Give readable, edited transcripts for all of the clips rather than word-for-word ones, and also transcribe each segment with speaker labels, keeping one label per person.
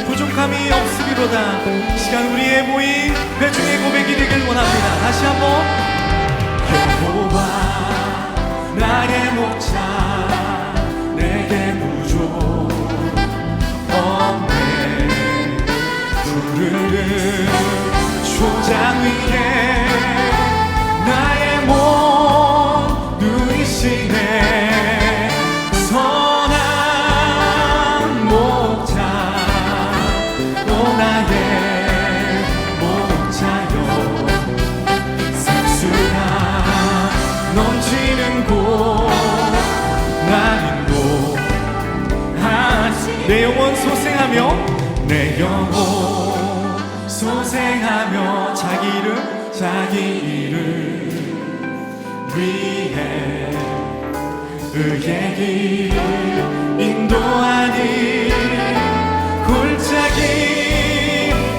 Speaker 1: 부족함이 없으리로다. 이 시간 우리의 모임 회중의 고백이 되길 원합니다. 다시 한번. 여호와 나의 목자 내게 부족 없네. 푸르른 초장 위에 나의 몸 누이시네. 내 영혼 소생하며 내 영혼 소생하며 자기 이름 위해 의의 길 인도하니 골짜기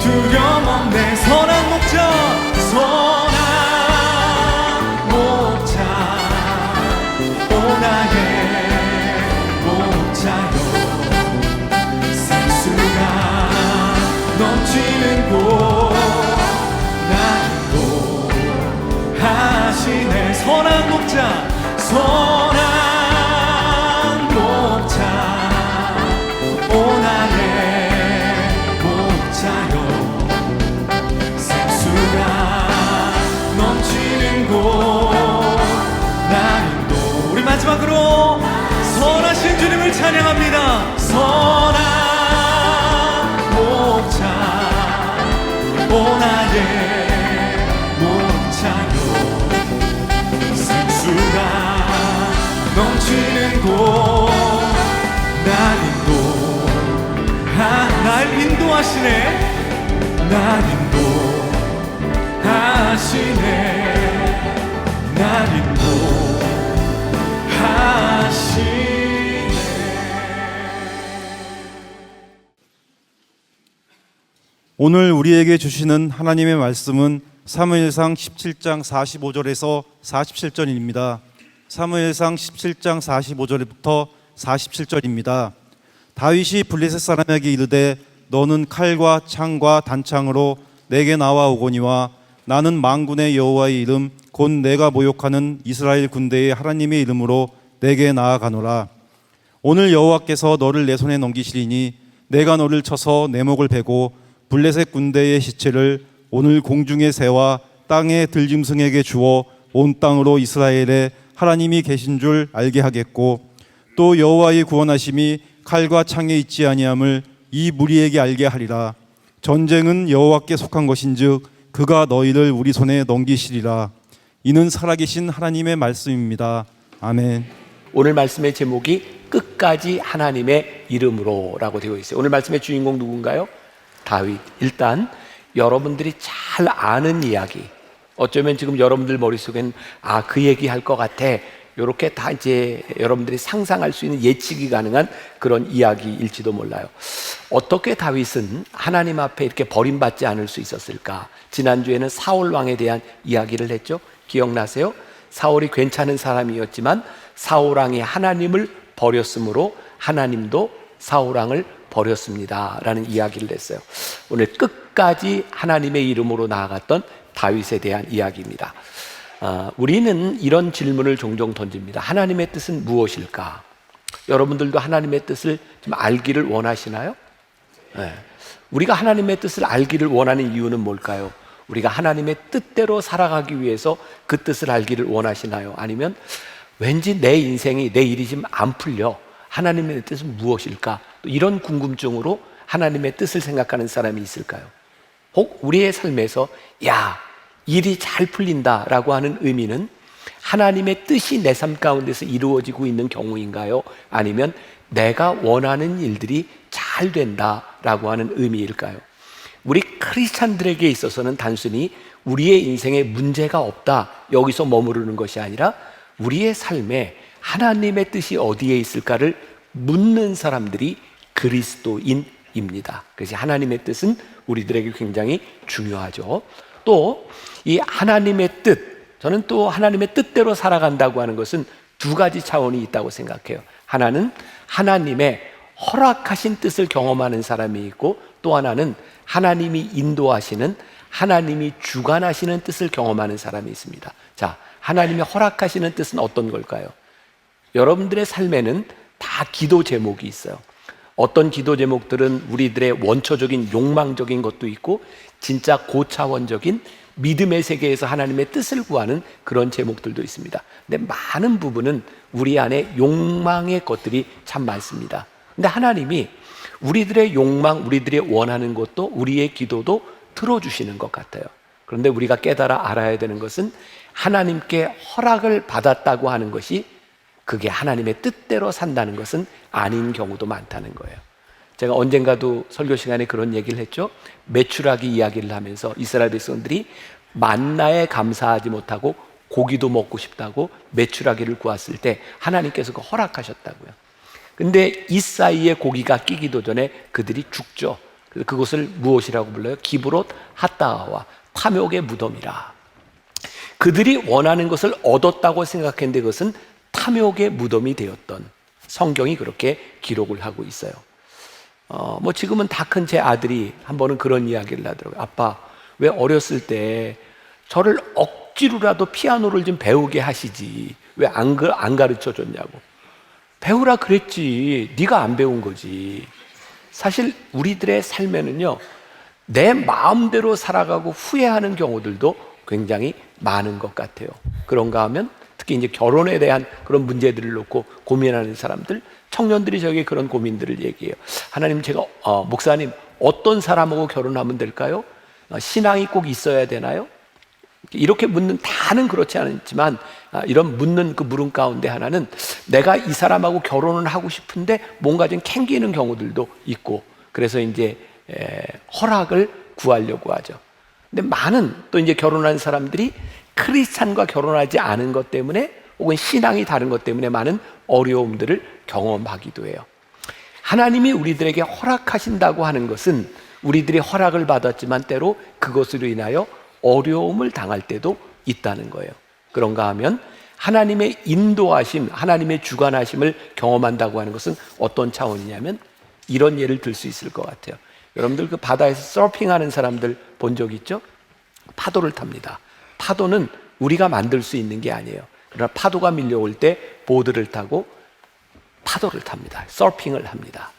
Speaker 1: 두려움 없네. 선한 목자 오 나의 목자여. 넘치는 곳 나를 인도하시네. 선한 목자 오 나의 목자여. 생수가 넘치는 곳 나를 인도. 우리 마지막으로 선하신 주님을 찬양합니다. 선한 목자 오 나의 목자여. 생수가 넘치는 곳 날 인도하시네. 날 인도하시네. 날 인도하시네.
Speaker 2: 오늘 우리에게 주시는 하나님의 말씀은 사무엘상 17장 45절에서 47절입니다. 사무엘상 17장 45절부터 47절입니다. 다윗이 블레셋 사람에게 이르되 너는 칼과 창과 단창으로 내게 나와 오거니와 나는 만군의 여호와의 이름 곧 내가 모욕하는 이스라엘 군대의 하나님의 이름으로 내게 나아가노라. 오늘 여호와께서 너를 내 손에 넘기시리니 내가 너를 쳐서 내 목을 베고 블레셋 군대의 시체를 오늘 공중의 새와 땅의 들짐승에게 주어 온 땅으로 이스라엘에 하나님이 계신 줄 알게 하겠고 또 여호와의 구원하심이 칼과 창에 있지 아니함을 이 무리에게 알게 하리라. 전쟁은 여호와께 속한 것인즉 그가 너희를 우리 손에 넘기시리라. 이는 살아계신 하나님의 말씀입니다. 아멘.
Speaker 3: 오늘 말씀의 제목이 끝까지 하나님의 이름으로라고 되어 있어요. 오늘 말씀의 주인공 누군가요? 다윗. 일단 여러분들이 잘 아는 이야기, 어쩌면 지금 여러분들 머릿속엔 그 얘기 할 것 같아, 이렇게 다 이제 여러분들이 상상할 수 있는 예측이 가능한 그런 이야기일지도 몰라요. 어떻게 다윗은 하나님 앞에 이렇게 버림받지 않을 수 있었을까? 지난주에는 사울 왕에 대한 이야기를 했죠. 기억나세요? 사울이 괜찮은 사람이었지만 사울 왕이 하나님을 버렸으므로 하나님도 사울 왕을 버렸습니다 라는 이야기를 했어요. 오늘 끝까지 하나님의 이름으로 나아갔던 다윗에 대한 이야기입니다. 우리는 이런 질문을 종종 던집니다. 하나님의 뜻은 무엇일까? 여러분들도 하나님의 뜻을 좀 알기를 원하시나요? 네. 우리가 하나님의 뜻을 알기를 원하는 이유는 뭘까요? 우리가 하나님의 뜻대로 살아가기 위해서 그 뜻을 알기를 원하시나요? 아니면 왠지 내 인생이, 내 일이 좀 안 풀려, 하나님의 뜻은 무엇일까? 또 이런 궁금증으로 하나님의 뜻을 생각하는 사람이 있을까요? 혹 우리의 삶에서 야, 일이 잘 풀린다라고 하는 의미는 하나님의 뜻이 내 삶 가운데서 이루어지고 있는 경우인가요? 아니면 내가 원하는 일들이 잘 된다라고 하는 의미일까요? 우리 크리스찬들에게 있어서는 단순히 우리의 인생에 문제가 없다 여기서 머무르는 것이 아니라 우리의 삶에 하나님의 뜻이 어디에 있을까를 묻는 사람들이 그리스도인입니다. 그래서 하나님의 뜻은 우리들에게 굉장히 중요하죠. 또 이 하나님의 뜻, 저는 또 하나님의 뜻대로 살아간다고 하는 것은 두 가지 차원이 있다고 생각해요. 하나는 하나님의 허락하신 뜻을 경험하는 사람이 있고, 또 하나는 하나님이 인도하시는, 하나님이 주관하시는 뜻을 경험하는 사람이 있습니다. 자, 하나님이 허락하시는 뜻은 어떤 걸까요? 여러분들의 삶에는 다 기도 제목이 있어요. 어떤 기도 제목들은 우리들의 원초적인 욕망적인 것도 있고, 진짜 고차원적인 믿음의 세계에서 하나님의 뜻을 구하는 그런 제목들도 있습니다. 근데 많은 부분은 우리 안에 욕망의 것들이 참 많습니다. 근데 하나님이 우리들의 욕망, 우리들의 원하는 것도, 우리의 기도도 들어주시는 것 같아요. 그런데 우리가 깨달아 알아야 되는 것은 하나님께 허락을 받았다고 하는 것이 그게 하나님의 뜻대로 산다는 것은 아닌 경우도 많다는 거예요. 제가 언젠가도 설교 시간에 그런 얘기를 했죠. 메추라기 이야기를 하면서 이스라엘 백성들이 만나에 감사하지 못하고 고기도 먹고 싶다고 메추라기를 구했을 때 하나님께서 그거 허락하셨다고요. 근데 이 사이에 고기가 끼기도 전에 그들이 죽죠. 그것을 무엇이라고 불러요? 기브롯 핫다와 탐욕의 무덤이라. 그들이 원하는 것을 얻었다고 생각했는데 그것은 탐욕의 무덤이 되었던, 성경이 그렇게 기록을 하고 있어요. 지금은 다 큰 제 아들이 한 번은 그런 이야기를 하더라고요. 아빠, 왜 어렸을 때 저를 억지로라도 피아노를 좀 배우게 하시지 왜 안 가르쳐 줬냐고. 배우라 그랬지, 네가 안 배운 거지. 사실 우리들의 삶에는요, 내 마음대로 살아가고 후회하는 경우들도 굉장히 많은 것 같아요. 그런가 하면 특히 이제 결혼에 대한 그런 문제들을 놓고 고민하는 사람들, 청년들이 저에게 그런 고민들을 얘기해요. 하나님, 제가 목사님 어떤 사람하고 결혼하면 될까요? 신앙이 꼭 있어야 되나요? 이렇게 묻는, 다는 그렇지 않지만 이런 묻는 그 물음 가운데 하나는 내가 이 사람하고 결혼을 하고 싶은데 뭔가 좀 캥기는 경우들도 있고, 그래서 이제 허락을 구하려고 하죠. 근데 많은 또 이제 결혼한 사람들이 크리스찬과 결혼하지 않은 것 때문에 혹은 신앙이 다른 것 때문에 많은 어려움들을 경험하기도 해요. 하나님이 우리들에게 허락하신다고 하는 것은 우리들이 허락을 받았지만 때로 그것으로 인하여 어려움을 당할 때도 있다는 거예요. 그런가 하면 하나님의 인도하심, 하나님의 주관하심을 경험한다고 하는 것은 어떤 차원이냐면 이런 예를 들 수 있을 것 같아요. 여러분들 그 바다에서 서핑하는 사람들 본 적 있죠? 파도를 탑니다. 파도는 우리가 만들 수 있는 게 아니에요. 그러나 파도가 밀려올 때 보드를 타고 파도를 탑니다. 서핑을 합니다.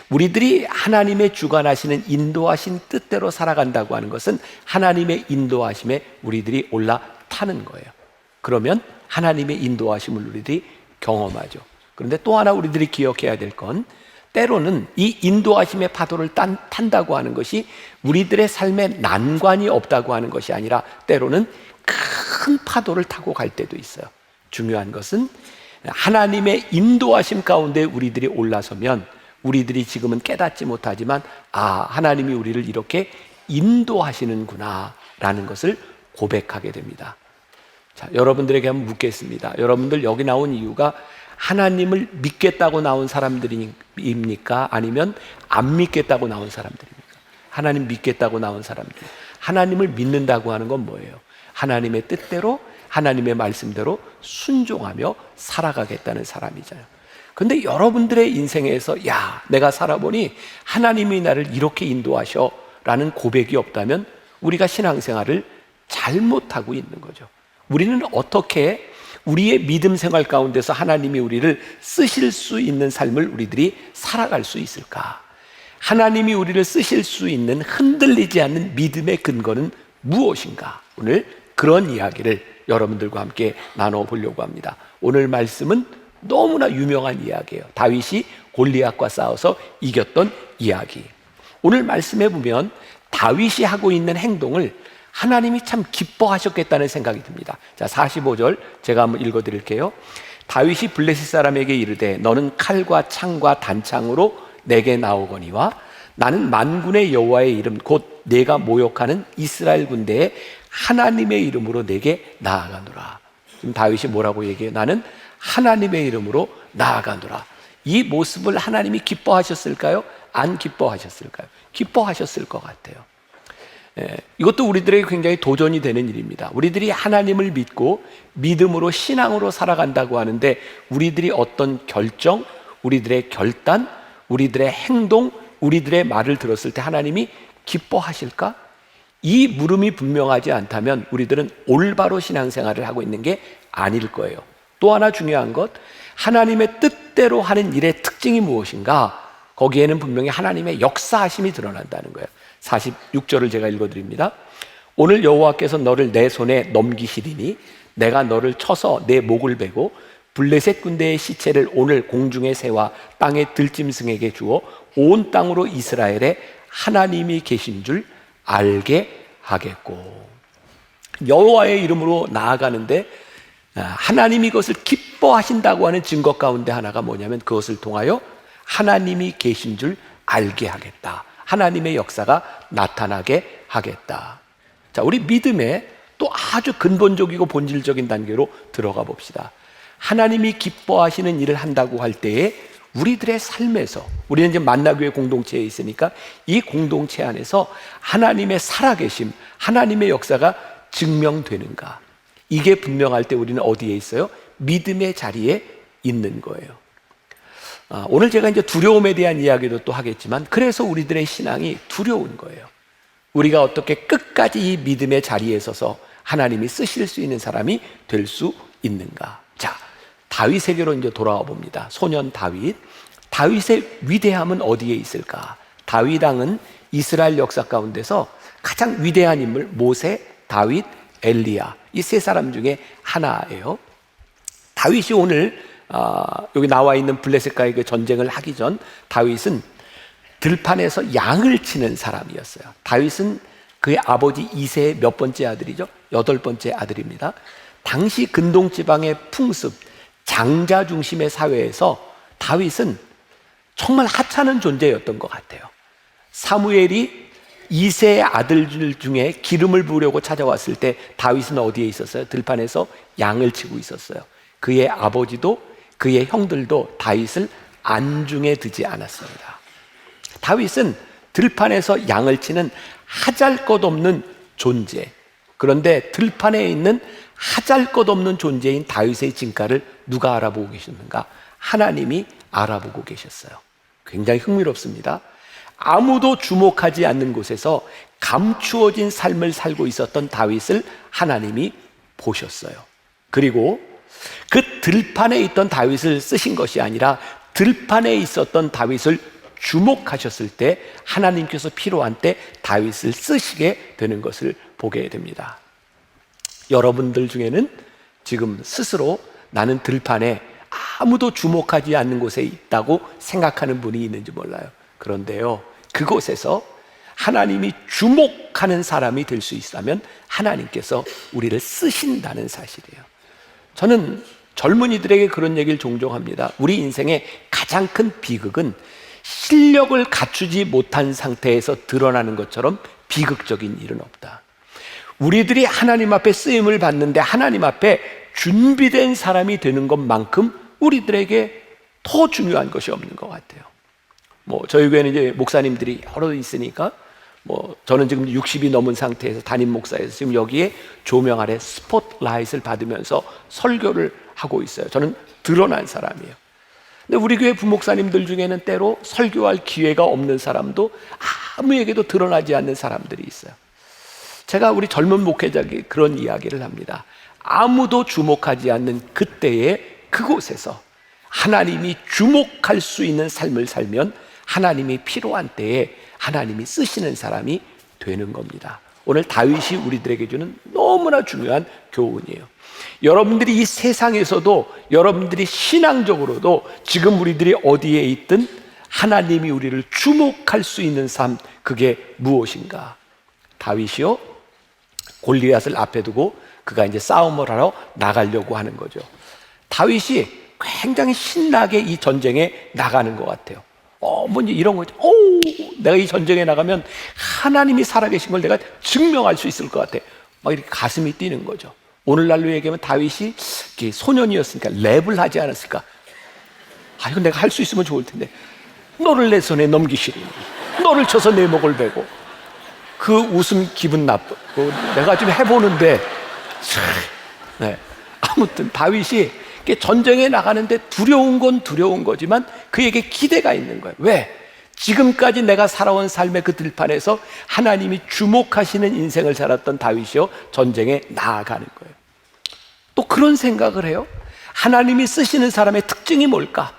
Speaker 3: 우리들이 하나님의 주관하시는 인도하신 뜻대로 살아간다고 하는 것은 하나님의 인도하심에 우리들이 올라타는 거예요. 그러면 하나님의 인도하심을 우리들이 경험하죠. 그런데 또 하나 우리들이 기억해야 될 건, 때로는 이 인도하심의 파도를 탄다고 하는 것이 우리들의 삶에 난관이 없다고 하는 것이 아니라 때로는 큰 파도를 타고 갈 때도 있어요. 중요한 것은 하나님의 인도하심 가운데 우리들이 올라서면 우리들이 지금은 깨닫지 못하지만 하나님이 우리를 이렇게 인도하시는구나 라는 것을 고백하게 됩니다. 자, 여러분들에게 한번 묻겠습니다. 여러분들 여기 나온 이유가 하나님을 믿겠다고 나온 사람들입니까? 아니면 안 믿겠다고 나온 사람들입니까? 하나님 믿겠다고 나온 사람들. 하나님을 믿는다고 하는 건 뭐예요? 하나님의 뜻대로, 하나님의 말씀대로 순종하며 살아가겠다는 사람이잖아요. 근데 여러분들의 인생에서 내가 살아보니 하나님이 나를 이렇게 인도하셔 라는 고백이 없다면 우리가 신앙생활을 잘못하고 있는 거죠. 우리는 어떻게 우리의 믿음 생활 가운데서 하나님이 우리를 쓰실 수 있는 삶을 우리들이 살아갈 수 있을까? 하나님이 우리를 쓰실 수 있는 흔들리지 않는 믿음의 근거는 무엇인가? 오늘 그런 이야기를 여러분들과 함께 나눠보려고 합니다. 오늘 말씀은 너무나 유명한 이야기예요. 다윗이 골리앗과 싸워서 이겼던 이야기. 오늘 말씀해 보면 다윗이 하고 있는 행동을 하나님이 참 기뻐하셨겠다는 생각이 듭니다. 자, 45절 제가 한번 읽어 드릴게요. 다윗이 블레셋 사람에게 이르되 너는 칼과 창과 단창으로 내게 나오거니와 나는 만군의 여호와의 이름 곧 내가 모욕하는 이스라엘 군대의 하나님의 이름으로 내게 나아가노라. 지금 다윗이 뭐라고 얘기해요? 나는 하나님의 이름으로 나아가노라. 이 모습을 하나님이 기뻐하셨을까요? 안 기뻐하셨을까요? 기뻐하셨을 것 같아요. 이것도 우리들에게 굉장히 도전이 되는 일입니다. 우리들이 하나님을 믿고 믿음으로 신앙으로 살아간다고 하는데 우리들이 어떤 결정, 우리들의 결단, 우리들의 행동, 우리들의 말을 들었을 때 하나님이 기뻐하실까? 이 물음이 분명하지 않다면 우리들은 올바로 신앙생활을 하고 있는 게 아닐 거예요. 또 하나 중요한 것, 하나님의 뜻대로 하는 일의 특징이 무엇인가? 거기에는 분명히 하나님의 역사하심이 드러난다는 거예요. 46절을 제가 읽어드립니다. 오늘 여호와께서 너를 내 손에 넘기시리니 내가 너를 쳐서 내 목을 베고 블레셋 군대의 시체를 오늘 공중의 새와 땅의 들짐승에게 주어 온 땅으로 이스라엘에 하나님이 계신 줄 알게 하겠고. 여호와의 이름으로 나아가는데 하나님이 그것을 기뻐하신다고 하는 증거 가운데 하나가 뭐냐면 그것을 통하여 하나님이 계신 줄 알게 하겠다. 하나님의 역사가 나타나게 하겠다. 자, 우리 믿음의 또 아주 근본적이고 본질적인 단계로 들어가 봅시다. 하나님이 기뻐하시는 일을 한다고 할 때에 우리들의 삶에서, 우리는 이제 만나교회 공동체에 있으니까 이 공동체 안에서 하나님의 살아계심, 하나님의 역사가 증명되는가? 이게 분명할 때 우리는 어디에 있어요? 믿음의 자리에 있는 거예요. 오늘 제가 이제 두려움에 대한 이야기도 또 하겠지만 그래서 우리들의 신앙이 두려운 거예요. 우리가 어떻게 끝까지 이 믿음의 자리에 서서 하나님이 쓰실 수 있는 사람이 될 수 있는가? 자, 다윗에게로 이제 돌아와 봅니다. 소년 다윗. 다윗의 위대함은 어디에 있을까? 다윗 왕은 이스라엘 역사 가운데서 가장 위대한 인물 모세, 다윗, 엘리야 이 세 사람 중에 하나예요. 다윗이 오늘 여기 나와 있는 블레셋과의 그 전쟁을 하기 전 다윗은 들판에서 양을 치는 사람이었어요. 다윗은 그의 아버지 이새의 몇 번째 아들이죠? 8번째 아들입니다. 당시 근동 지방의 풍습, 장자 중심의 사회에서 다윗은 정말 하찮은 존재였던 것 같아요. 사무엘이 이새의 아들들 중에 기름을 부으려고 찾아왔을 때 다윗은 어디에 있었어요? 들판에서 양을 치고 있었어요. 그의 아버지도 그의 형들도 다윗을 안중에 두지 않았습니다. 다윗은 들판에서 양을 치는 하잘것없는 존재. 그런데 들판에 있는 하잘것없는 존재인 다윗의 진가를 누가 알아보고 계셨는가? 하나님이 알아보고 계셨어요. 굉장히 흥미롭습니다. 아무도 주목하지 않는 곳에서 감추어진 삶을 살고 있었던 다윗을 하나님이 보셨어요. 그리고 그 들판에 있던 다윗을 쓰신 것이 아니라 들판에 있었던 다윗을 주목하셨을 때 하나님께서 필요한 때 다윗을 쓰시게 되는 것을 보게 됩니다. 여러분들 중에는 지금 스스로 나는 들판에 아무도 주목하지 않는 곳에 있다고 생각하는 분이 있는지 몰라요. 그런데요, 그곳에서 하나님이 주목하는 사람이 될 수 있다면 하나님께서 우리를 쓰신다는 사실이에요. 저는 젊은이들에게 그런 얘기를 종종 합니다. 우리 인생의 가장 큰 비극은 실력을 갖추지 못한 상태에서 드러나는 것처럼 비극적인 일은 없다. 우리들이 하나님 앞에 쓰임을 받는데 하나님 앞에 준비된 사람이 되는 것만큼 우리들에게 더 중요한 것이 없는 것 같아요. 저희 교회는 이제 목사님들이 여러 있으니까 저는 지금 60이 넘은 상태에서 담임 목사에서 지금 여기에 조명 아래 스포트라이트를 받으면서 설교를 하고 있어요. 저는 드러난 사람이에요. 근데 우리 교회 부목사님들 중에는 때로 설교할 기회가 없는 사람도 아무에게도 드러나지 않는 사람들이 있어요. 제가 우리 젊은 목회자에게 그런 이야기를 합니다. 아무도 주목하지 않는 그때의 그곳에서 하나님이 주목할 수 있는 삶을 살면 하나님이 필요한 때에 하나님이 쓰시는 사람이 되는 겁니다. 오늘 다윗이 우리들에게 주는 너무나 중요한 교훈이에요. 여러분들이 이 세상에서도 여러분들이 신앙적으로도 지금 우리들이 어디에 있든 하나님이 우리를 주목할 수 있는 삶, 그게 무엇인가? 다윗이요, 골리앗을 앞에 두고 그가 이제 싸움을 하러 나가려고 하는 거죠. 다윗이 굉장히 신나게 이 전쟁에 나가는 것 같아요. 뭔지 이런 거죠. 내가 이 전쟁에 나가면 하나님이 살아계신 걸 내가 증명할 수 있을 것 같아. 막 이렇게 가슴이 뛰는 거죠. 오늘날로 얘기하면 다윗이 소년이었으니까 랩을 하지 않았을까? 이건 내가 할 수 있으면 좋을 텐데. 너를 내 손에 넘기시리니 너를 쳐서 내 목을 베고. 그 웃음 기분 나쁘고 내가 좀 해보는데 네. 아무튼 다윗이 전쟁에 나가는데 두려운 건 두려운 거지만 그에게 기대가 있는 거예요. 왜? 지금까지 내가 살아온 삶의 그 들판에서 하나님이 주목하시는 인생을 살았던 다윗이요, 전쟁에 나아가는 거예요. 또 그런 생각을 해요. 하나님이 쓰시는 사람의 특징이 뭘까?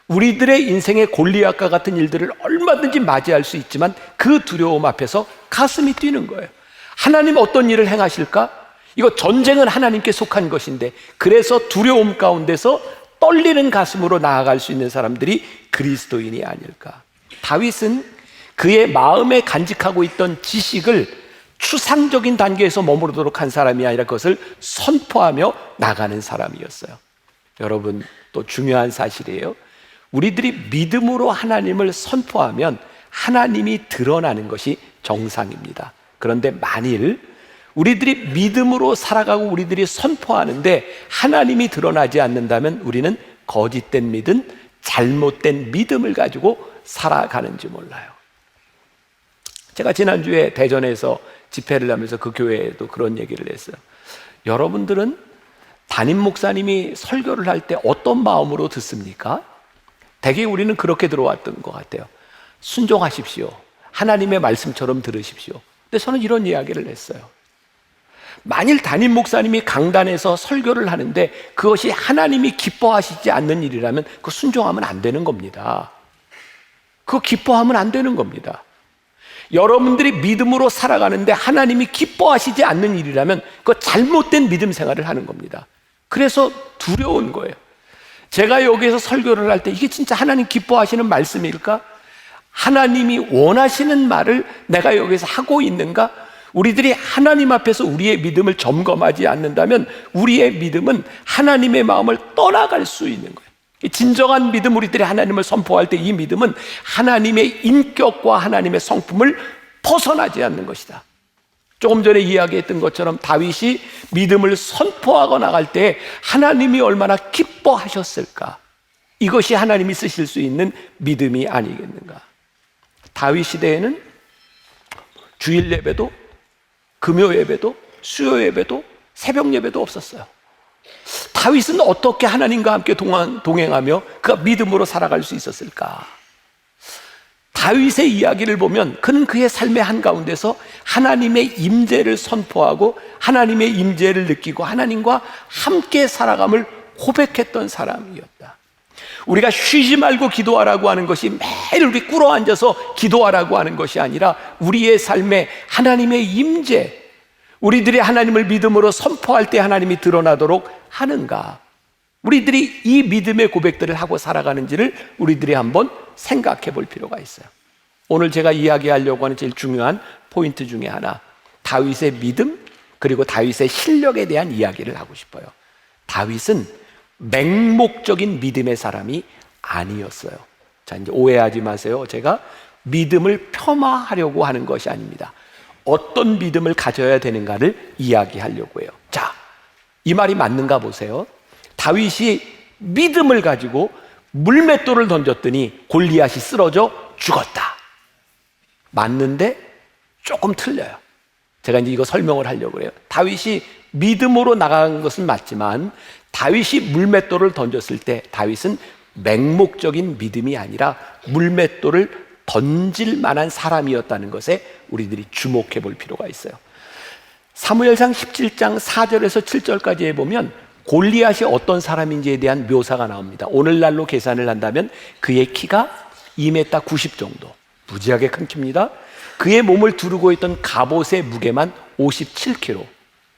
Speaker 3: 우리들의 인생의 골리앗과 같은 일들을 얼마든지 맞이할 수 있지만 그 두려움 앞에서 가슴이 뛰는 거예요. 하나님 어떤 일을 행하실까? 이거 전쟁은 하나님께 속한 것인데, 그래서 두려움 가운데서 떨리는 가슴으로 나아갈 수 있는 사람들이 그리스도인이 아닐까. 다윗은 그의 마음에 간직하고 있던 지식을 추상적인 단계에서 머무르도록 한 사람이 아니라 그것을 선포하며 나가는 사람이었어요. 여러분, 또 중요한 사실이에요. 우리들이 믿음으로 하나님을 선포하면 하나님이 드러나는 것이 정상입니다. 그런데 만일 우리들이 믿음으로 살아가고 우리들이 선포하는데 하나님이 드러나지 않는다면 우리는 거짓된 믿음, 잘못된 믿음을 가지고 살아가는지 몰라요. 제가 지난주에 대전에서 집회를 하면서 그 교회에도 그런 얘기를 했어요. 여러분들은 담임 목사님이 설교를 할 때 어떤 마음으로 듣습니까? 대개 우리는 그렇게 들어왔던 것 같아요. 순종하십시오. 하나님의 말씀처럼 들으십시오. 근데 저는 이런 이야기를 했어요. 만일 담임 목사님이 강단에서 설교를 하는데 그것이 하나님이 기뻐하시지 않는 일이라면 그거 순종하면 안 되는 겁니다. 그거 기뻐하면 안 되는 겁니다. 여러분들이 믿음으로 살아가는데 하나님이 기뻐하시지 않는 일이라면 그거 잘못된 믿음 생활을 하는 겁니다. 그래서 두려운 거예요. 제가 여기에서 설교를 할 때 이게 진짜 하나님 기뻐하시는 말씀일까? 하나님이 원하시는 말을 내가 여기서 하고 있는가? 우리들이 하나님 앞에서 우리의 믿음을 점검하지 않는다면 우리의 믿음은 하나님의 마음을 떠나갈 수 있는 거예요. 진정한 믿음, 우리들이 하나님을 선포할 때 이 믿음은 하나님의 인격과 하나님의 성품을 벗어나지 않는 것이다. 조금 전에 이야기했던 것처럼 다윗이 믿음을 선포하고 나갈 때 하나님이 얼마나 기뻐하셨을까? 이것이 하나님이 쓰실 수 있는 믿음이 아니겠는가? 다윗 시대에는 주일 예배도, 금요 예배도, 수요 예배도, 새벽 예배도 없었어요. 다윗은 어떻게 하나님과 함께 동행하며 그가 믿음으로 살아갈 수 있었을까? 다윗의 이야기를 보면 그는 그의 삶의 한가운데서 하나님의 임재를 선포하고 하나님의 임재를 느끼고 하나님과 함께 살아감을 고백했던 사람이었다. 우리가 쉬지 말고 기도하라고 하는 것이 매일 우리 꿇어 앉아서 기도하라고 하는 것이 아니라 우리의 삶에 하나님의 임재, 우리들이 하나님을 믿음으로 선포할 때 하나님이 드러나도록 하는가? 우리들이 이 믿음의 고백들을 하고 살아가는지를 우리들이 한번 생각해 볼 필요가 있어요. 오늘 제가 이야기하려고 하는 제일 중요한 포인트 중에 하나, 다윗의 믿음 그리고 다윗의 실력에 대한 이야기를 하고 싶어요. 다윗은 맹목적인 믿음의 사람이 아니었어요. 자, 이제 오해하지 마세요. 제가 믿음을 폄하하려고 하는 것이 아닙니다. 어떤 믿음을 가져야 되는가를 이야기하려고 해요. 자, 이 말이 맞는가 보세요. 다윗이 믿음을 가지고 물맷돌을 던졌더니 골리앗이 쓰러져 죽었다. 맞는데 조금 틀려요. 제가 이제 이거 설명을 하려고 해요. 다윗이 믿음으로 나간 것은 맞지만 다윗이 물맷돌을 던졌을 때 다윗은 맹목적인 믿음이 아니라 물맷돌을 던질 만한 사람이었다는 것에 우리들이 주목해 볼 필요가 있어요. 사무엘상 17장 4절에서 7절까지에 보면 골리앗이 어떤 사람인지에 대한 묘사가 나옵니다. 오늘날로 계산을 한다면 그의 키가 2m 90 정도, 무지하게 큰 키입니다. 그의 몸을 두르고 있던 갑옷의 무게만 57kg.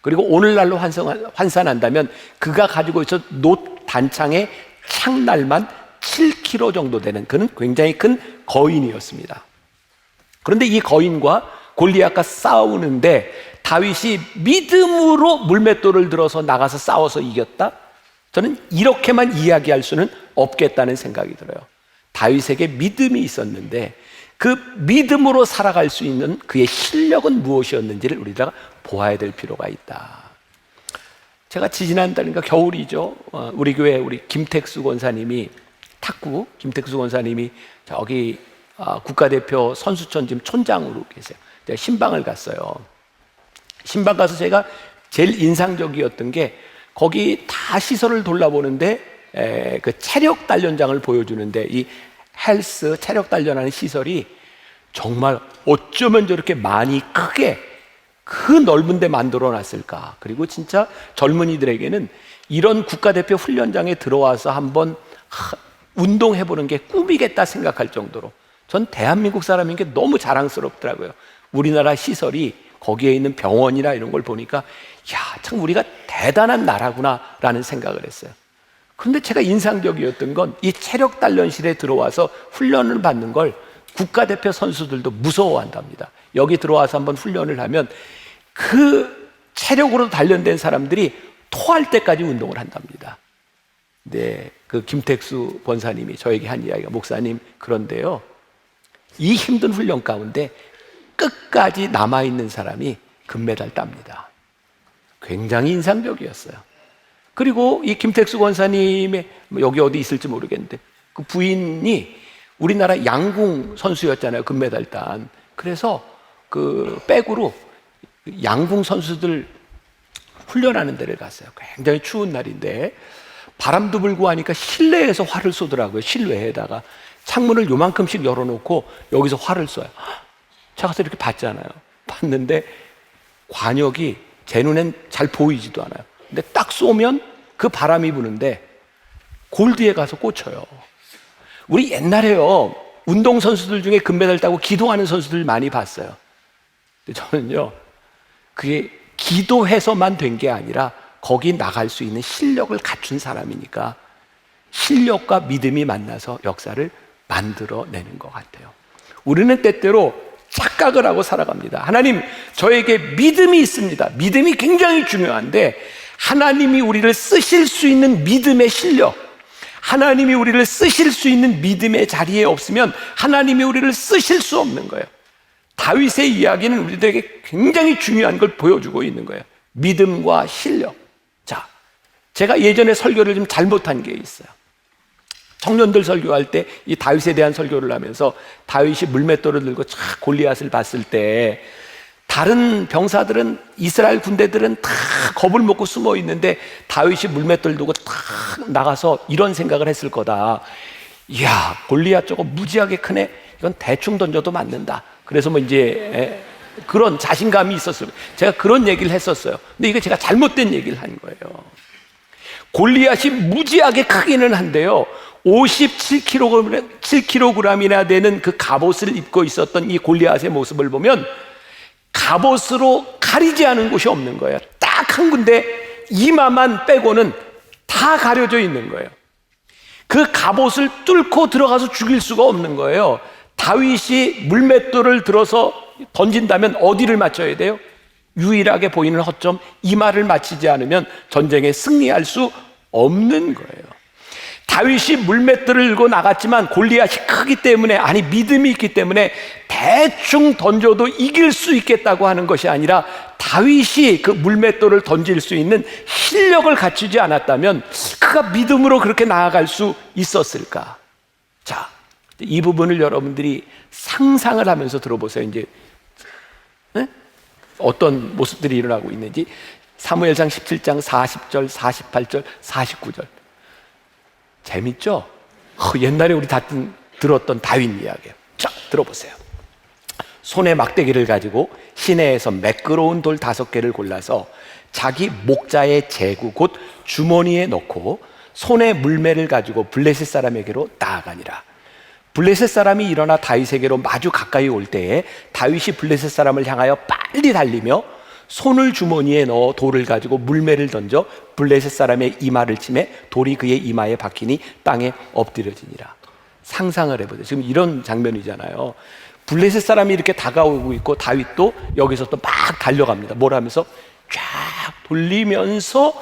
Speaker 3: 그리고 오늘날로 환산한다면 그가 가지고 있었 놋 단창의 창날만 7kg 정도 되는 그는 굉장히 큰 거인이었습니다. 그런데 이 거인과 골리앗과 싸우는데 다윗이 믿음으로 물맷돌을 들어서 나가서 싸워서 이겼다? 저는 이렇게만 이야기할 수는 없겠다는 생각이 들어요. 다윗에게 믿음이 있었는데 그 믿음으로 살아갈 수 있는 그의 실력은 무엇이었는지를 우리가 보아야 될 필요가 있다. 제가 지지난달인가 겨울이죠. 우리 교회 우리 김택수 권사님이 탁구 김택수 권사님이 저기 국가대표 선수촌 지금 촌장으로 계세요. 제가 신방을 갔어요. 신방 가서 제가 제일 인상적이었던 게 거기 다 시설을 돌아보는데 그 체력 단련장을 보여주는데 이 헬스 체력 단련하는 시설이 정말 어쩌면 저렇게 많이 크게 그 넓은 데 만들어 놨을까. 그리고 진짜 젊은이들에게는 이런 국가대표 훈련장에 들어와서 한번 운동해보는 게 꿈이겠다 생각할 정도로 전 대한민국 사람인 게 너무 자랑스럽더라고요. 우리나라 시설이 거기에 있는 병원이나 이런 걸 보니까 야, 참 우리가 대단한 나라구나 라는 생각을 했어요. 그런데 제가 인상적이었던 건 이 체력 단련실에 들어와서 훈련을 받는 걸 국가대표 선수들도 무서워한답니다. 여기 들어와서 한번 훈련을 하면 그 체력으로 단련된 사람들이 토할 때까지 운동을 한답니다. 네, 그 김택수 권사님이 저에게 한 이야기가 목사님 그런데요, 이 힘든 훈련 가운데 끝까지 남아있는 사람이 금메달 땁니다. 굉장히 인상적이었어요. 그리고 이 김택수 권사님의 여기 어디 있을지 모르겠는데 그 부인이 우리나라 양궁 선수였잖아요. 금메달 딴. 그래서 그 백으로 양궁 선수들 훈련하는 데를 갔어요. 굉장히 추운 날인데 바람도 불고 하니까 실내에서 활을 쏘더라고요. 실외에다가 창문을 요만큼씩 열어놓고 여기서 활을 쏘요. 제가 가서 이렇게 봤잖아요. 봤는데 관역이 제 눈엔 잘 보이지도 않아요. 근데 딱 쏘면 그 바람이 부는데 골드에 가서 꽂혀요. 우리 옛날에요, 운동선수들 중에 금메달 따고 기도하는 선수들 많이 봤어요. 근데 저는요, 그게 기도해서만 된 게 아니라 거기 나갈 수 있는 실력을 갖춘 사람이니까 실력과 믿음이 만나서 역사를 만들어내는 것 같아요. 우리는 때때로 착각을 하고 살아갑니다. 하나님, 저에게 믿음이 있습니다. 믿음이 굉장히 중요한데 하나님이 우리를 쓰실 수 있는 믿음의 실력, 하나님이 우리를 쓰실 수 있는 믿음의 자리에 없으면 하나님이 우리를 쓰실 수 없는 거예요. 다윗의 이야기는 우리들에게 굉장히 중요한 걸 보여주고 있는 거예요. 믿음과 실력. 자, 제가 예전에 설교를 좀 잘못한 게 있어요. 청년들 설교할 때 이 다윗에 대한 설교를 하면서 다윗이 물맷돌을 들고 촥 골리앗을 봤을 때 다른 병사들은, 이스라엘 군대들은 다 겁을 먹고 숨어 있는데 다윗이 물맷돌 들고 탁 나가서 이런 생각을 했을 거다. 이야, 골리앗 저거 무지하게 크네. 이건 대충 던져도 맞는다. 그래서 뭐 이제 그런 자신감이 있었어요. 제가 그런 얘기를 했었어요. 근데 이거 제가 잘못된 얘기를 한 거예요. 골리앗이 무지하게 크기는 한데요, 57kg이나 되는 그 갑옷을 입고 있었던 이 골리앗의 모습을 보면 갑옷으로 가리지 않은 곳이 없는 거예요. 딱 한 군데 이마만 빼고는 다 가려져 있는 거예요. 그 갑옷을 뚫고 들어가서 죽일 수가 없는 거예요. 다윗이 물맷돌을 들어서 던진다면 어디를 맞춰야 돼요? 유일하게 보이는 허점 이마를 맞추지 않으면 전쟁에 승리할 수 없는 거예요. 다윗이 물맷돌을 들고 나갔지만 골리앗이 크기 때문에, 아니 믿음이 있기 때문에 대충 던져도 이길 수 있겠다고 하는 것이 아니라 다윗이 그 물맷돌을 던질 수 있는 실력을 갖추지 않았다면 그가 믿음으로 그렇게 나아갈 수 있었을까? 자, 이 부분을 여러분들이 상상을 하면서 들어보세요. 이제 어떤 모습들이 일어나고 있는지. 사무엘상 17장 40절, 48절, 49절. 재밌죠? 옛날에 우리 다 들었던 다윗 이야기예요. 자, 들어보세요. 손에 막대기를 가지고 시내에서 매끄러운 돌 5개를 골라서 자기 목자의 제구 곧 주머니에 넣고 손에 물매를 가지고 블레셋 사람에게로 나아가니라. 블레셋 사람이 일어나 다윗에게로 마주 가까이 올 때에 다윗이 블레셋 사람을 향하여 빨리 달리며 손을 주머니에 넣어 돌을 가지고 물매를 던져 블레셋 사람의 이마를 치매 돌이 그의 이마에 박히니 땅에 엎드려지니라. 상상을 해보세요. 지금 이런 장면이잖아요. 블레셋 사람이 이렇게 다가오고 있고 다윗도 여기서 또 막 달려갑니다. 뭘 하면서 쫙 돌리면서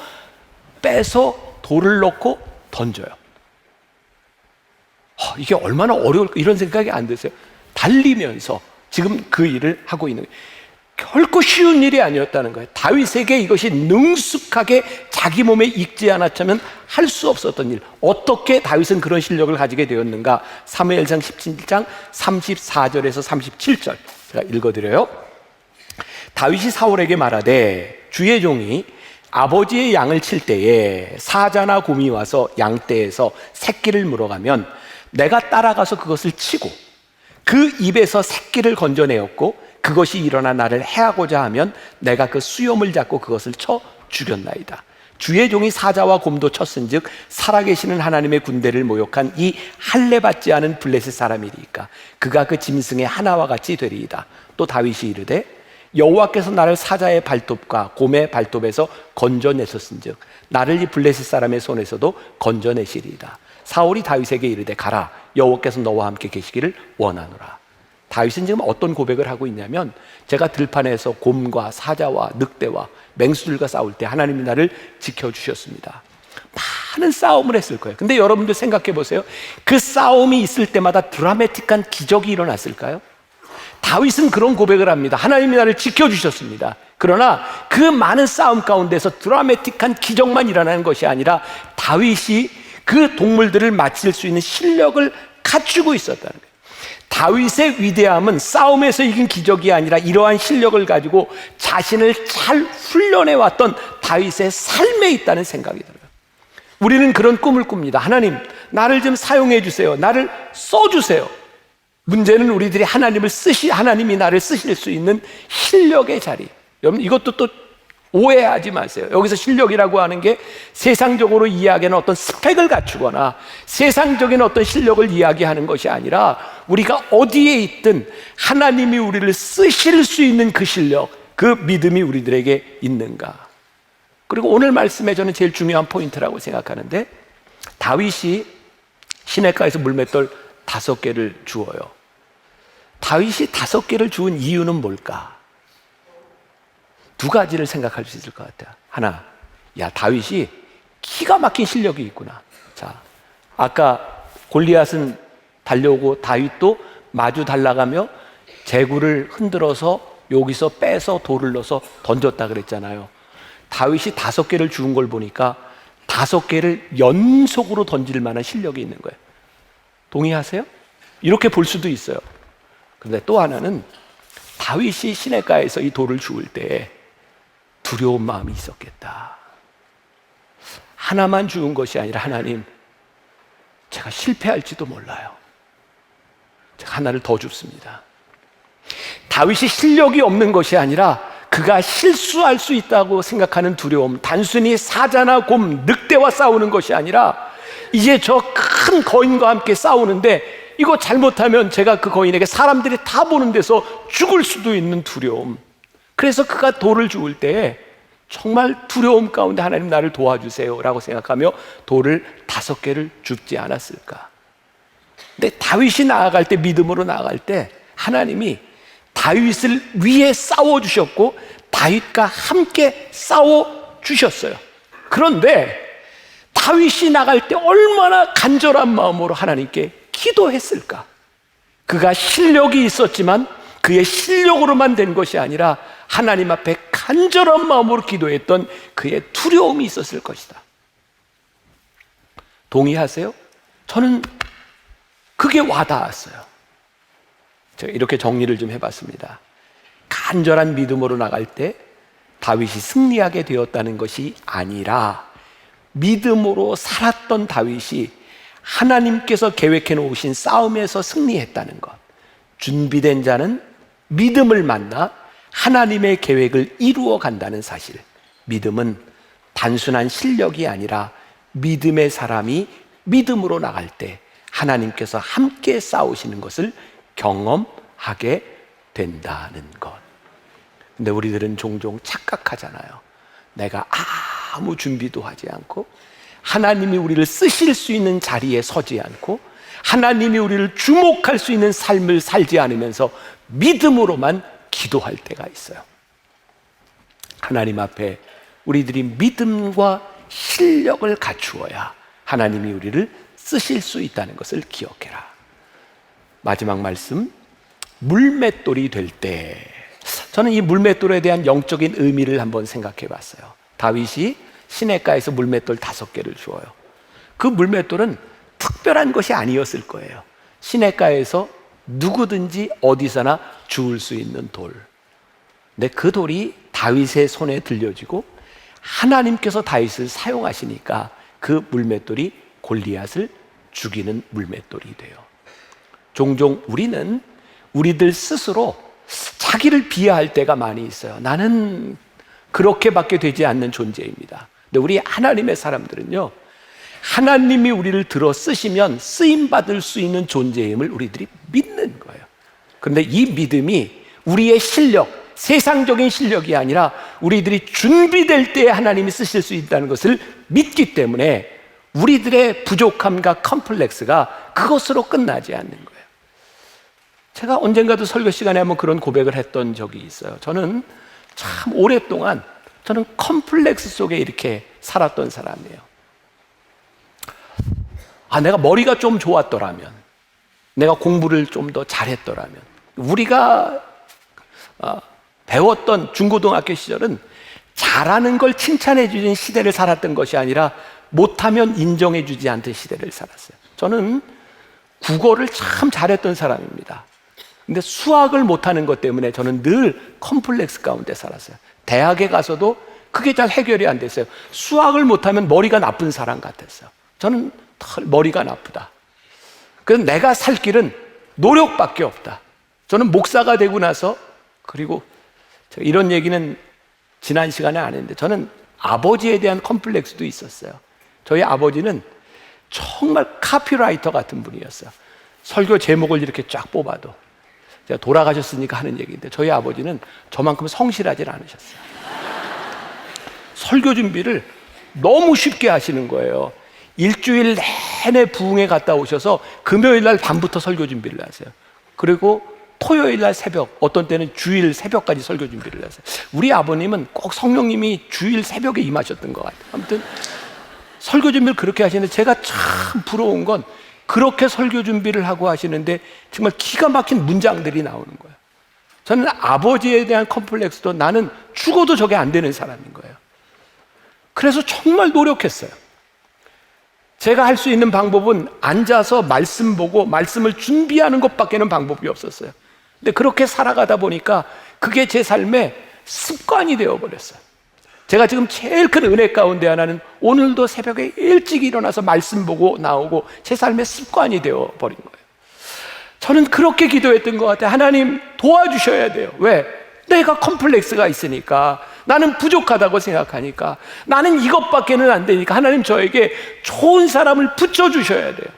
Speaker 3: 빼서 돌을 넣고 던져요. 이게 얼마나 어려울까 이런 생각이 안 드세요? 달리면서 지금 그 일을 하고 있는 거예요. 결코 쉬운 일이 아니었다는 거예요. 다윗에게 이것이 능숙하게 자기 몸에 익지 않았다면 할 수 없었던 일. 어떻게 다윗은 그런 실력을 가지게 되었는가? 사무엘상 17장 34절에서 37절 제가 읽어드려요. 다윗이 사울에게 말하되 주의 종이 아버지의 양을 칠 때에 사자나 곰이 와서 양떼에서 새끼를 물어가면 내가 따라가서 그것을 치고 그 입에서 새끼를 건져내었고 그것이 일어나 나를 해하고자 하면 내가 그 수염을 잡고 그것을 쳐 죽였나이다. 주의 종이 사자와 곰도 쳤은즉 살아계시는 하나님의 군대를 모욕한 이 할례받지 않은 블레셋 사람이리까 그가 그 짐승의 하나와 같이 되리이다. 또 다윗이 이르되 여호와께서 나를 사자의 발톱과 곰의 발톱에서 건져내셨은즉 나를 이 블레셋 사람의 손에서도 건져내시리이다. 사울이 다윗에게 이르되 가라 여호와께서 너와 함께 계시기를 원하노라. 다윗은 지금 어떤 고백을 하고 있냐면 제가 들판에서 곰과 사자와 늑대와 맹수들과 싸울 때 하나님이 나를 지켜주셨습니다. 많은 싸움을 했을 거예요. 근데 여러분들 생각해 보세요. 그 싸움이 있을 때마다 드라마틱한 기적이 일어났을까요? 다윗은 그런 고백을 합니다. 하나님이 나를 지켜주셨습니다. 그러나 그 많은 싸움 가운데서 드라마틱한 기적만 일어나는 것이 아니라 다윗이 그 동물들을 맞힐 수 있는 실력을 갖추고 있었다는 거예요. 다윗의 위대함은 싸움에서 이긴 기적이 아니라 이러한 실력을 가지고 자신을 잘 훈련해왔던 다윗의 삶에 있다는 생각이 들어요. 우리는 그런 꿈을 꿉니다. 하나님, 나를 좀 사용해 주세요. 나를 써주세요. 문제는 우리들이 하나님이 나를 쓰실 수 있는 실력의 자리. 여러분, 이것도 또 오해하지 마세요. 여기서 실력이라고 하는 게 세상적으로 이야기하는 어떤 스펙을 갖추거나 세상적인 어떤 실력을 이야기하는 것이 아니라 우리가 어디에 있든 하나님이 우리를 쓰실 수 있는 그 실력, 그 믿음이 우리들에게 있는가. 그리고 오늘 말씀에 저는 제일 중요한 포인트라고 생각하는데 다윗이 시냇가에서 물맷돌 5개를 주어요. 다윗이 5개를 주운 이유는 뭘까? 2가지를 생각할 수 있을 것 같아요. 하나, 다윗이 기가 막힌 실력이 있구나. 자, 아까 골리앗은 달려오고 다윗도 마주 달라가며 제구를 흔들어서 여기서 빼서 돌을 넣어서 던졌다 그랬잖아요. 다윗이 5개를 주운 걸 보니까 5개를 연속으로 던질 만한 실력이 있는 거예요. 동의하세요? 이렇게 볼 수도 있어요. 그런데 또 하나는 다윗이 시냇가에서 이 돌을 주울 때 두려운 마음이 있었겠다. 하나만 주운 것이 아니라 하나님, 제가 실패할지도 몰라요. 제가 하나를 더 줍습니다. 다윗이 실력이 없는 것이 아니라 그가 실수할 수 있다고 생각하는 두려움, 단순히 사자나 곰, 늑대와 싸우는 것이 아니라 이제 저 큰 거인과 함께 싸우는데 이거 잘못하면 제가 그 거인에게 사람들이 다 보는 데서 죽을 수도 있는 두려움. 그래서 그가 돌을 주울 때 정말 두려움 가운데 하나님 나를 도와주세요 라고 생각하며 돌을 5개를 줍지 않았을까. 근데 다윗이 나아갈 때, 믿음으로 나아갈 때 하나님이 다윗을 위해 싸워주셨고 다윗과 함께 싸워주셨어요. 그런데 다윗이 나갈 때 얼마나 간절한 마음으로 하나님께 기도했을까. 그가 실력이 있었지만 그의 실력으로만 된 것이 아니라 하나님 앞에 간절한 마음으로 기도했던 그의 두려움이 있었을 것이다. 동의하세요? 저는 그게 와닿았어요. 제가 이렇게 정리를 좀 해봤습니다. 간절한 믿음으로 나갈 때 다윗이 승리하게 되었다는 것이 아니라 믿음으로 살았던 다윗이 하나님께서 계획해 놓으신 싸움에서 승리했다는 것. 준비된 자는 믿음을 만나 하나님의 계획을 이루어 간다는 사실. 믿음은 단순한 실력이 아니라 믿음의 사람이 믿음으로 나갈 때 하나님께서 함께 싸우시는 것을 경험하게 된다는 것. 근데 우리들은 종종 착각하잖아요. 내가 아무 준비도 하지 않고 하나님이 우리를 쓰실 수 있는 자리에 서지 않고 하나님이 우리를 주목할 수 있는 삶을 살지 않으면서 믿음으로만 기도할 때가 있어요. 하나님 앞에 우리들이 믿음과 실력을 갖추어야 하나님이 우리를 쓰실 수 있다는 것을 기억해라. 마지막 말씀, 물맷돌이 될 때. 저는 이 물맷돌에 대한 영적인 의미를 한번 생각해 봤어요. 다윗이 시냇가에서 물맷돌 5개를 주어요. 그 물맷돌은 특별한 것이 아니었을 거예요. 시냇가에서 누구든지 어디서나 주울 수 있는 돌. 근데 그 돌이 다윗의 손에 들려지고 하나님께서 다윗을 사용하시니까 그 물맷돌이 골리앗을 죽이는 물맷돌이 돼요. 종종 우리는 우리들 스스로 자기를 비하할 때가 많이 있어요. 나는 그렇게밖에 되지 않는 존재입니다. 근데 우리 하나님의 사람들은요, 하나님이 우리를 들어 쓰시면 쓰임받을 수 있는 존재임을 우리들이 믿는 거예요. 그런데 이 믿음이 우리의 실력, 세상적인 실력이 아니라 우리들이 준비될 때에 하나님이 쓰실 수 있다는 것을 믿기 때문에 우리들의 부족함과 컴플렉스가 그것으로 끝나지 않는 거예요. 제가 언젠가도 설교 시간에 한번 그런 고백을 했던 적이 있어요. 저는 참 오랫동안 저는 컴플렉스 속에 이렇게 살았던 사람이에요. 내가 머리가 좀 좋았더라면, 내가 공부를 좀 더 잘했더라면, 우리가 배웠던 중고등학교 시절은 잘하는 걸 칭찬해 주는 시대를 살았던 것이 아니라 못하면 인정해 주지 않던 시대를 살았어요. 저는 국어를 참 잘했던 사람입니다. 근데 수학을 못하는 것 때문에 저는 늘 컴플렉스 가운데 살았어요. 대학에 가서도 그게 잘 해결이 안 됐어요. 수학을 못하면 머리가 나쁜 사람 같았어요. 저는 머리가 나쁘다. 그래서 내가 살 길은 노력밖에 없다. 저는 목사가 되고 나서, 그리고 이런 얘기는 지난 시간에 안 했는데, 저는 아버지에 대한 컴플렉스도 있었어요. 저희 아버지는 정말 카피라이터 같은 분이었어요. 설교 제목을 이렇게 쫙 뽑아도, 제가 돌아가셨으니까 하는 얘기인데, 저희 아버지는 저만큼 성실하지 않으셨어요. 설교 준비를 너무 쉽게 하시는 거예요. 일주일 내내 부흥회 갔다 오셔서 금요일 날 밤부터 설교 준비를 하세요. 그리고 토요일 날 새벽, 어떤 때는 주일 새벽까지 설교 준비를 하세요. 우리 아버님은 꼭 성령님이 주일 새벽에 임하셨던 것 같아요. 아무튼 설교 준비를 그렇게 하시는데, 제가 참 부러운 건 그렇게 설교 준비를 하고 하시는데 정말 기가 막힌 문장들이 나오는 거예요. 저는 아버지에 대한 컴플렉스도, 나는 죽어도 저게 안 되는 사람인 거예요. 그래서 정말 노력했어요. 제가 할 수 있는 방법은 앉아서 말씀 보고 말씀을 준비하는 것밖에는 방법이 없었어요. 근데 그렇게 살아가다 보니까 그게 제 삶의 습관이 되어버렸어요. 제가 지금 제일 큰 은혜 가운데 하나는 오늘도 새벽에 일찍 일어나서 말씀 보고 나오고 제 삶의 습관이 되어버린 거예요. 저는 그렇게 기도했던 것 같아요. 하나님 도와주셔야 돼요. 왜? 내가 컴플렉스가 있으니까, 나는 부족하다고 생각하니까, 나는 이것밖에는 안 되니까 하나님 저에게 좋은 사람을 붙여주셔야 돼요.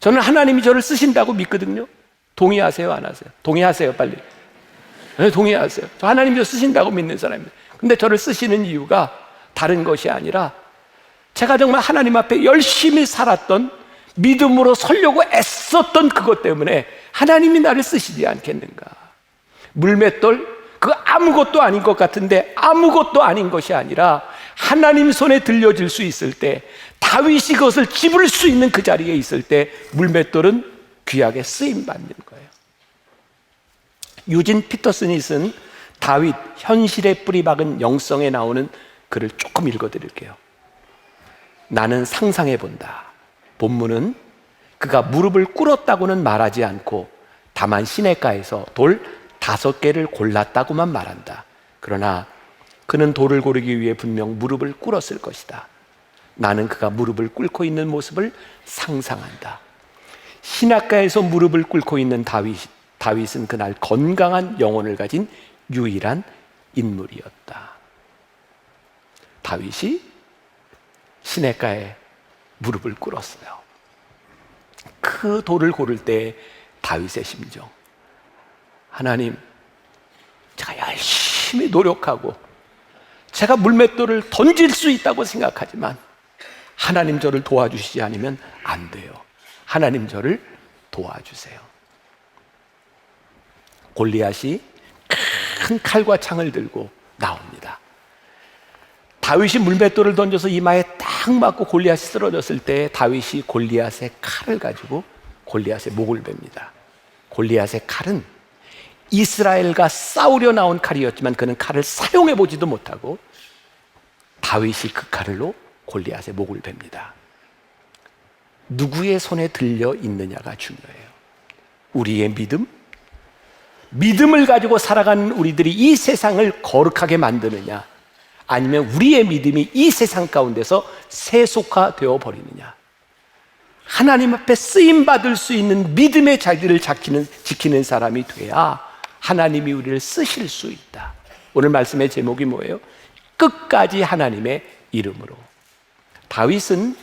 Speaker 3: 저는 하나님이 저를 쓰신다고 믿거든요. 동의하세요? 안 하세요? 동의하세요, 빨리. 네, 동의하세요. 저 하나님이 저 쓰신다고 믿는 사람입니다. 근데 저를 쓰시는 이유가 다른 것이 아니라, 제가 정말 하나님 앞에 열심히 살았던, 믿음으로 서려고 애썼던 그것 때문에 하나님이 나를 쓰시지 않겠는가. 물맷돌, 그 아무것도 아닌 것 같은데 아무것도 아닌 것이 아니라 하나님 손에 들려질 수 있을 때, 다윗이 그것을 집을 수 있는 그 자리에 있을 때 물맷돌은 귀하게 쓰임받는 거예요. 유진 피터슨이 쓴 다윗 현실의 뿌리 박은 영성에 나오는 글을 조금 읽어드릴게요. 나는 상상해 본다. 본문은 그가 무릎을 꿇었다고는 말하지 않고 다만 시냇가에서 돌 5개를 골랐다고만 말한다. 그러나 그는 돌을 고르기 위해 분명 무릎을 꿇었을 것이다. 나는 그가 무릎을 꿇고 있는 모습을 상상한다. 시냇가에서 무릎을 꿇고 있는 다윗은 그날 건강한 영혼을 가진 유일한 인물이었다. 다윗이 시냇가에 무릎을 꿇었어요. 그 돌을 고를 때 다윗의 심정, 하나님, 제가 열심히 노력하고 제가 물맷돌을 던질 수 있다고 생각하지만 하나님 저를 도와주시지 않으면 안 돼요. 하나님 저를 도와주세요. 골리앗이 큰 칼과 창을 들고 나옵니다. 다윗이 물맷돌을 던져서 이마에 딱 맞고 골리앗이 쓰러졌을 때 다윗이 골리앗의 칼을 가지고 골리앗의 목을 뱁니다. 골리앗의 칼은 이스라엘과 싸우려 나온 칼이었지만 그는 칼을 사용해 보지도 못하고 다윗이 그 칼로 골리앗의 목을 뱁니다. 누구의 손에 들려 있느냐가 중요해요. 우리의 믿음을 가지고 살아가는 우리들이 이 세상을 거룩하게 만드느냐, 아니면 우리의 믿음이 이 세상 가운데서 세속화되어 버리느냐. 하나님 앞에 쓰임받을 수 있는 믿음의 자리를 지키는 사람이 돼야 하나님이 우리를 쓰실 수 있다. 오늘 말씀의 제목이 뭐예요? 끝까지 하나님의 이름으로. 다윗은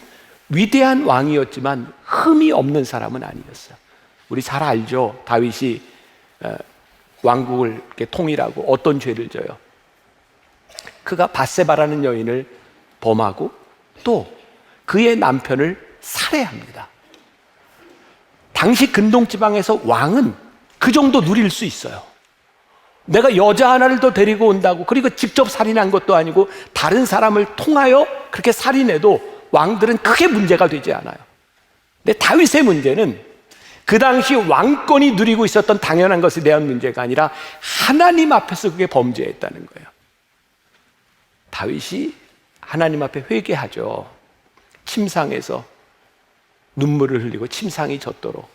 Speaker 3: 위대한 왕이었지만 흠이 없는 사람은 아니었어요. 우리 잘 알죠? 다윗이 왕국을 이렇게 통일하고 어떤 죄를 져요? 그가 밧세바라는 여인을 범하고 또 그의 남편을 살해합니다. 당시 근동지방에서 왕은 그 정도 누릴 수 있어요. 내가 여자 하나를 더 데리고 온다고, 그리고 직접 살인한 것도 아니고 다른 사람을 통하여 그렇게 살인해도 왕들은 크게 문제가 되지 않아요. 근데 다윗의 문제는 그 당시 왕권이 누리고 있었던 당연한 것에 대한 문제가 아니라 하나님 앞에서 그게 범죄했다는 거예요. 다윗이 하나님 앞에 회개하죠. 침상에서 눈물을 흘리고 침상이 젖도록,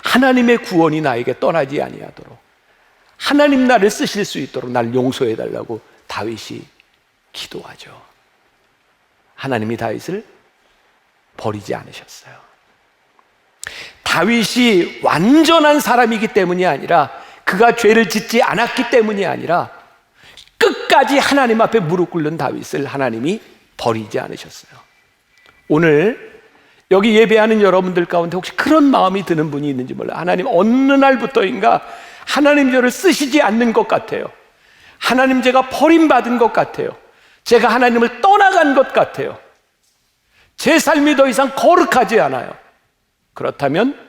Speaker 3: 하나님의 구원이 나에게 떠나지 아니하도록, 하나님 나를 쓰실 수 있도록 날 용서해 달라고 다윗이 기도하죠. 하나님이 다윗을 버리지 않으셨어요. 다윗이 완전한 사람이기 때문이 아니라, 그가 죄를 짓지 않았기 때문이 아니라, 끝까지 하나님 앞에 무릎 꿇는 다윗을 하나님이 버리지 않으셨어요. 오늘 여기 예배하는 여러분들 가운데 혹시 그런 마음이 드는 분이 있는지 몰라요. 하나님, 어느 날부터인가 하나님 저를 쓰시지 않는 것 같아요. 하나님, 제가 버림받은 것 같아요. 제가 하나님을 떠나간 것 같아요. 제 삶이 더 이상 거룩하지 않아요. 그렇다면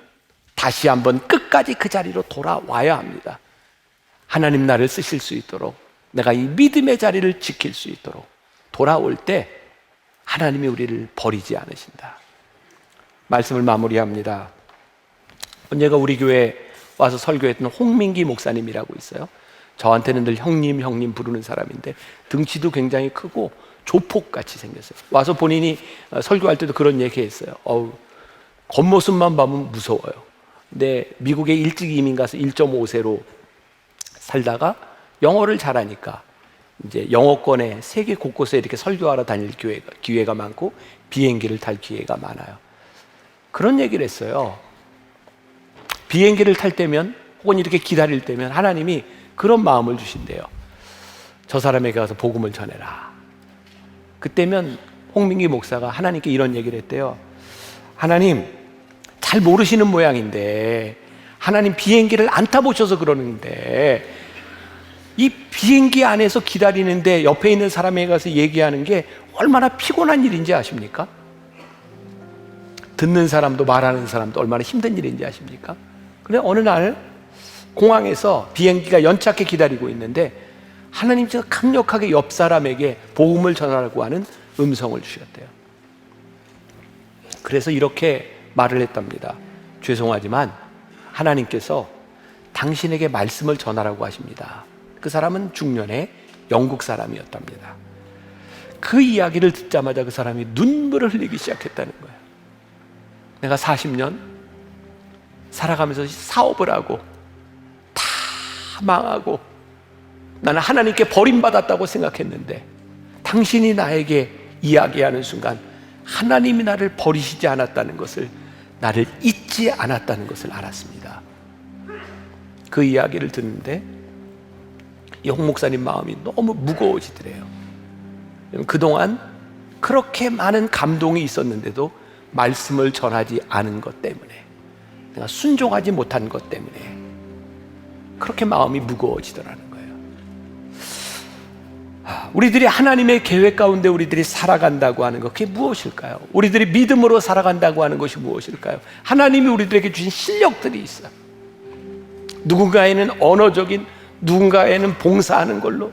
Speaker 3: 다시 한번 끝까지 그 자리로 돌아와야 합니다. 하나님 나를 쓰실 수 있도록, 내가 이 믿음의 자리를 지킬 수 있도록 돌아올 때 하나님이 우리를 버리지 않으신다. 말씀을 마무리합니다. 언제가 우리 교회에 와서 설교했던 홍민기 목사님이라고 있어요. 저한테는 늘 형님 부르는 사람인데 등치도 굉장히 크고 조폭같이 생겼어요. 와서 본인이 설교할 때도 그런 얘기 했어요. 겉모습만 보면 무서워요. 근데 미국에 일찍 이민 가서 1.5세로 살다가 영어를 잘하니까 이제 영어권에 세계 곳곳에 이렇게 설교하러 다닐 기회가 많고 비행기를 탈 기회가 많아요. 그런 얘기를 했어요. 비행기를 탈 때면 혹은 이렇게 기다릴 때면 하나님이 그런 마음을 주신대요. 저 사람에게 가서 복음을 전해라. 그때면 홍민기 목사가 하나님께 이런 얘기를 했대요. 하나님, 잘 모르시는 모양인데, 하나님 비행기를 안 타보셔서 그러는데, 이 비행기 안에서 기다리는데 옆에 있는 사람에게 가서 얘기하는 게 얼마나 피곤한 일인지 아십니까? 듣는 사람도 말하는 사람도 얼마나 힘든 일인지 아십니까? 그런데 어느 날 공항에서 비행기가 연착해 기다리고 있는데 하나님께서 강력하게 옆 사람에게 복음을 전하라고 하는 음성을 주셨대요. 그래서 이렇게 말을 했답니다. 죄송하지만 하나님께서 당신에게 말씀을 전하라고 하십니다. 그 사람은 중년의 영국 사람이었답니다. 그 이야기를 듣자마자 그 사람이 눈물을 흘리기 시작했다는 거예요. 내가 40년 살아가면서 사업을 하고 다 망하고 나는 하나님께 버림받았다고 생각했는데 당신이 나에게 이야기하는 순간 하나님이 나를 버리시지 않았다는 것을, 나를 잊지 않았다는 것을 알았습니다. 그 이야기를 듣는데 이 홍 목사님 마음이 너무 무거워지더래요. 그동안 그렇게 많은 감동이 있었는데도 말씀을 전하지 않은 것 때문에, 내가 순종하지 못한 것 때문에 그렇게 마음이 무거워지더라는 거예요. 우리들이 하나님의 계획 가운데 우리들이 살아간다고 하는 것, 그게 무엇일까요? 우리들이 믿음으로 살아간다고 하는 것이 무엇일까요? 하나님이 우리들에게 주신 실력들이 있어요. 누군가에는 언어적인, 누군가에는 봉사하는 걸로,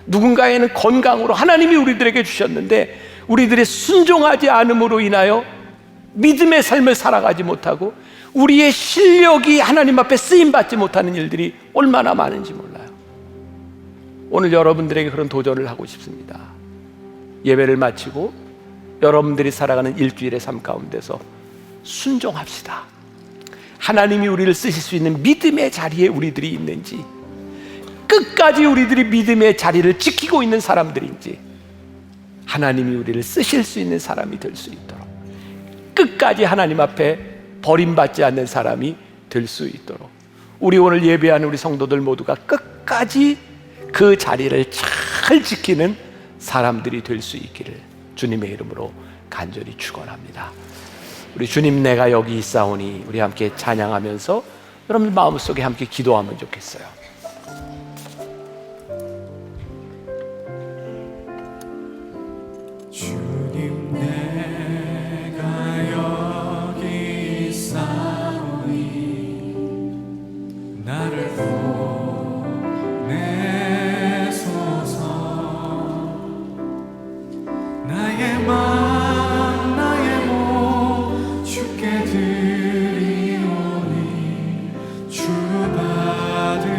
Speaker 3: 누군가에는 건강으로 하나님이 우리들에게 주셨는데, 우리들이 순종하지 않음으로 인하여 믿음의 삶을 살아가지 못하고 우리의 실력이 하나님 앞에 쓰임받지 못하는 일들이 얼마나 많은지 몰라요. 오늘 여러분들에게 그런 도전을 하고 싶습니다. 예배를 마치고 여러분들이 살아가는 일주일의 삶 가운데서 순종합시다. 하나님이 우리를 쓰실 수 있는 믿음의 자리에 우리들이 있는지, 끝까지 우리들이 믿음의 자리를 지키고 있는 사람들인지, 하나님이 우리를 쓰실 수 있는 사람이 될 수 있도록, 끝까지 하나님 앞에 버림받지 않는 사람이 될 수 있도록, 우리 오늘 예배하는 우리 성도들 모두가 끝까지 그 자리를 잘 지키는 사람들이 될 수 있기를 주님의 이름으로 간절히 축원합니다. 우리 주님, 내가 여기 있사오니, 우리 함께 찬양하면서 여러분들 마음속에 함께 기도하면 좋겠어요.
Speaker 1: 주님, 내가 여기 있사오니 나를 보내소서. 나의 맘 나의 몸 주께 드리오니 주 받으옵소서.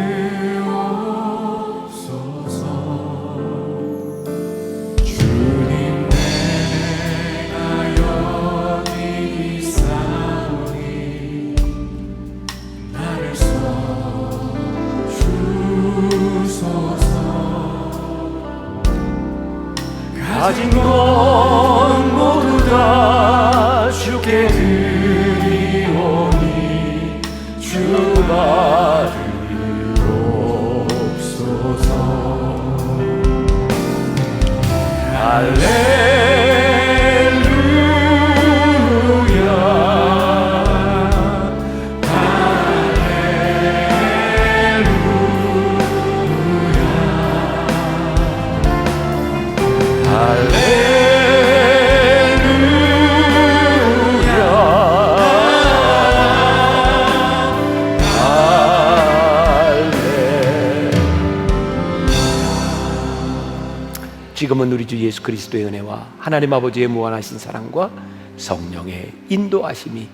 Speaker 1: 주님, 내가 여기 있사오니 나를 써주소서. 가진 것 모두 다 주께 드리오니 주 받으옵소서. 할렐루야,
Speaker 3: 지금은 우리 주 예수 그리스도의 은혜와 하나님 아버지의 무한하신 사랑과 성령의 인도하심이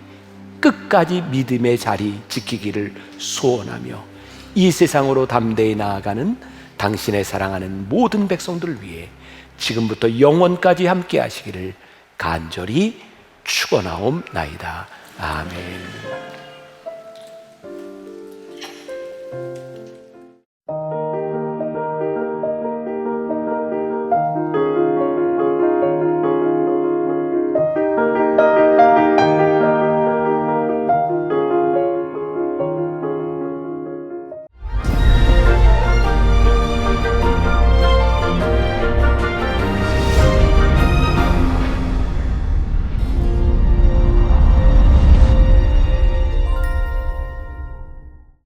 Speaker 3: 끝까지 믿음의 자리 지키기를 소원하며 이 세상으로 담대히 나아가는 당신의 사랑하는 모든 백성들을 위해 지금부터 영원까지 함께 하시기를 간절히 축원하옵나이다. 아멘.